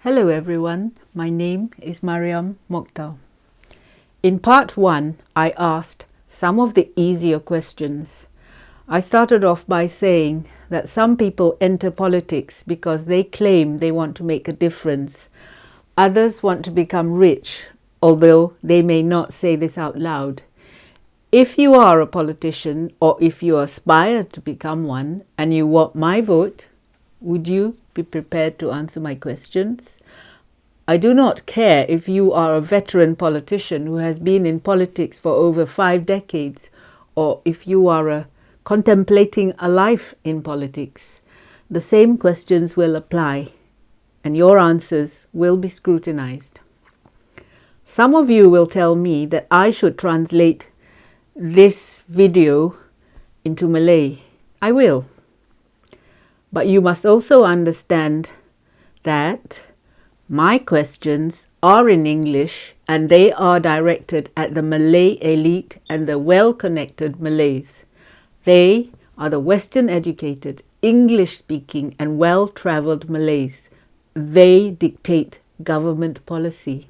Hello everyone, my name is Mariam Mokhtar. In part 1, I asked some of the easier questions. I started off by saying that some people enter politics because they claim they want to make a difference. Others want to become rich, although they may not say this out loud. If you are a politician or if you aspire to become one and you want my vote, would you be prepared to answer my questions? I do not care if you are a veteran politician who has been in politics for over 5 decades or if you are contemplating a life in politics. The same questions will apply and your answers will be scrutinized. Some of you will tell me that I should translate this video into Malay. I will. But you must also understand that my questions are in English and they are directed at the Malay elite and the well-connected Malays. They are the Western-educated, English-speaking and well-travelled Malays. They dictate government policy.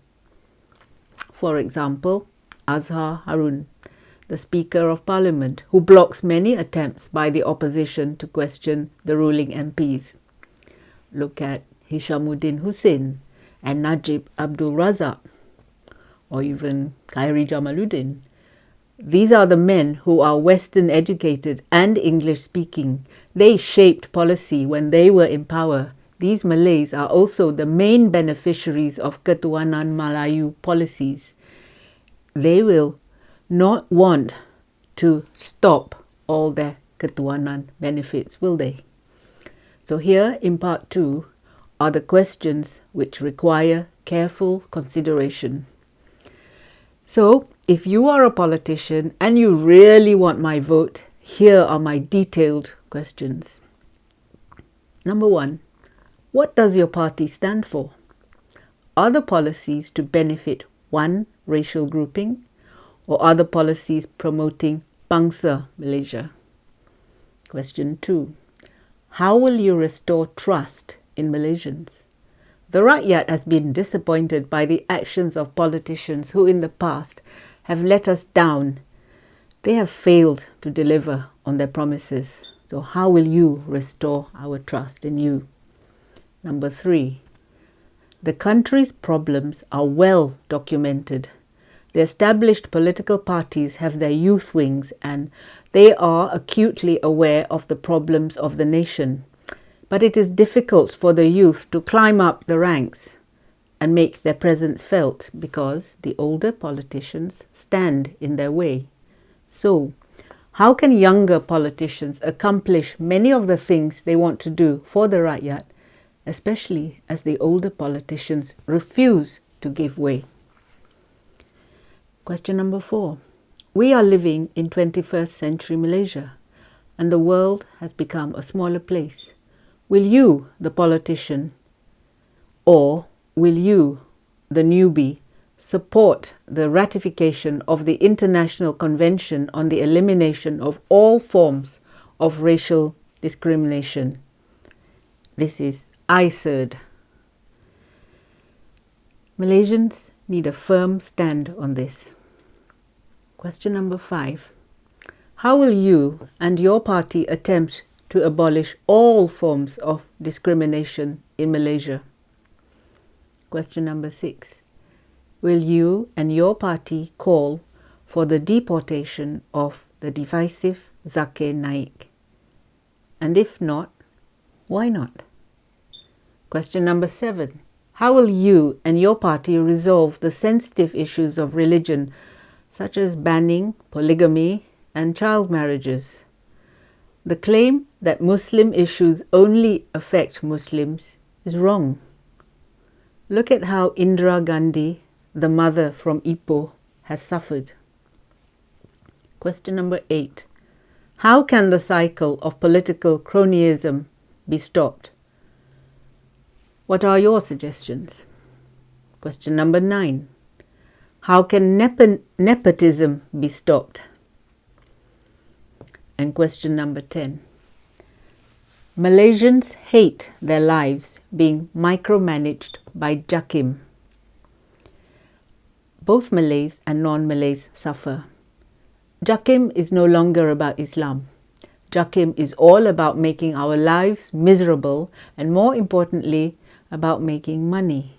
For example, Azhar Harun, the Speaker of Parliament, who blocks many attempts by the opposition to question the ruling MPs. Look at Hishamuddin Hussein and Najib Abdul Razak, or even Khairi Jamaluddin. These are the men who are Western educated and English speaking. They shaped policy when they were in power. These Malays are also the main beneficiaries of Ketuanan Melayu policies. They will not want to stop all their Ketuanan benefits, will they? So here in part 2 are the questions which require careful consideration. So if you are a politician and you really want my vote, here are my detailed questions. Number 1, what does your party stand for? Are the policies to benefit one racial grouping or are the policies promoting Bangsa Malaysia? Question 2, how will you restore trust in Malaysians? The Rakyat has been disappointed by the actions of politicians who in the past have let us down. They have failed to deliver on their promises. So how will you restore our trust in you? Number 3, the country's problems are well documented. The established political parties have their youth wings and they are acutely aware of the problems of the nation. But it is difficult for the youth to climb up the ranks and make their presence felt because the older politicians stand in their way. So, how can younger politicians accomplish many of the things they want to do for the Rakyat, especially as the older politicians refuse to give way? Question number 4. We are living in 21st century Malaysia and the world has become a smaller place. Will you, the politician, or will you, the newbie, support the ratification of the International Convention on the Elimination of all forms of racial discrimination? This is ICERD. Malaysians need a firm stand on this. Question number 5. How will you and your party attempt to abolish all forms of discrimination in Malaysia? Question number 6. Will you and your party call for the deportation of the divisive Zakir Naik? And if not, why not? Question number 7. How will you and your party resolve the sensitive issues of religion, such as banning polygamy and child marriages? The claim that Muslim issues only affect Muslims is wrong. Look at how Indira Gandhi, the mother from Ipoh, has suffered. Question number 8. How can the cycle of political cronyism be stopped? What are your suggestions? Question number 9. How can nepotism be stopped? And question number 10. Malaysians hate their lives being micromanaged by JAKIM. Both Malays and non-Malays suffer. JAKIM is no longer about Islam. JAKIM is all about making our lives miserable and, more importantly, about making money.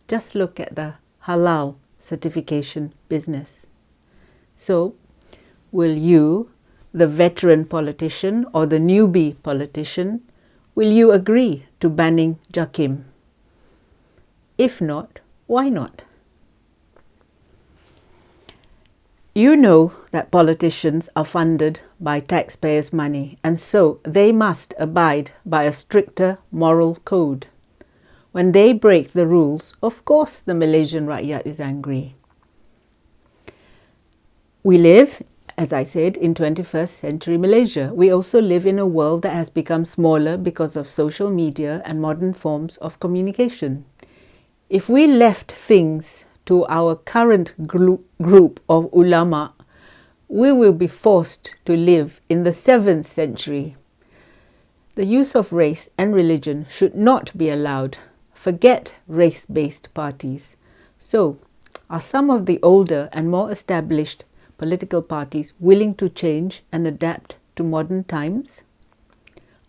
Just look at the halal certification business. So, will you, the veteran politician or the newbie politician, will you agree to banning JAKIM? If not, why not? You know that politicians are funded by taxpayers' money, and so they must abide by a stricter moral code. When they break the rules, of course the Malaysian rakyat is angry. We live, as I said, in 21st century Malaysia. We also live in a world that has become smaller because of social media and modern forms of communication. If we left things to our current group of ulama, we will be forced to live in the 7th century. The use of race and religion should not be allowed. Forget race-based parties. So, are some of the older and more established political parties willing to change and adapt to modern times?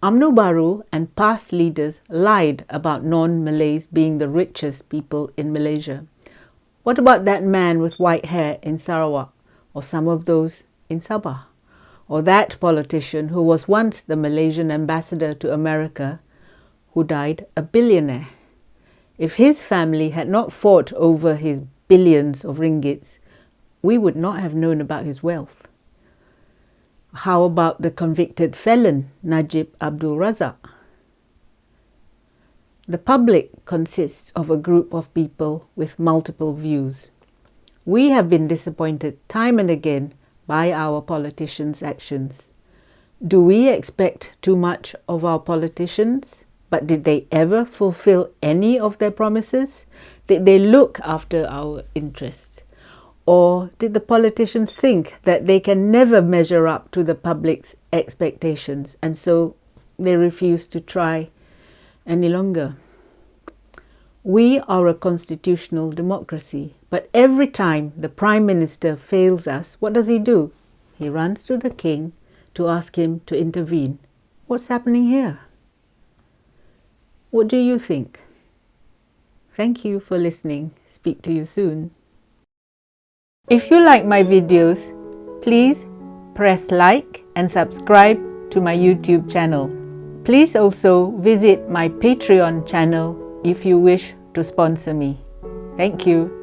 Umno-Baru and past leaders lied about non-Malays being the richest people in Malaysia. What about that man with white hair in Sarawak, or some of those in Sabah? Or that politician who was once the Malaysian ambassador to America, who died a billionaire? If his family had not fought over his billions of ringgits, we would not have known about his wealth. How about the convicted felon, Najib Abdul Razak? The public consists of a group of people with multiple views. We have been disappointed time and again by our politicians' actions. Do we expect too much of our politicians? But did they ever fulfill any of their promises? Did they look after our interests? Or did the politicians think that they can never measure up to the public's expectations, and so they refuse to try any longer? We are a constitutional democracy, but every time the Prime Minister fails us, what does he do? He runs to the King to ask him to intervene. What's happening here? What do you think? Thank you for listening. Speak to you soon. If you like my videos, please press like and subscribe to my YouTube channel. Please also visit my Patreon channel if you wish to sponsor me. Thank you.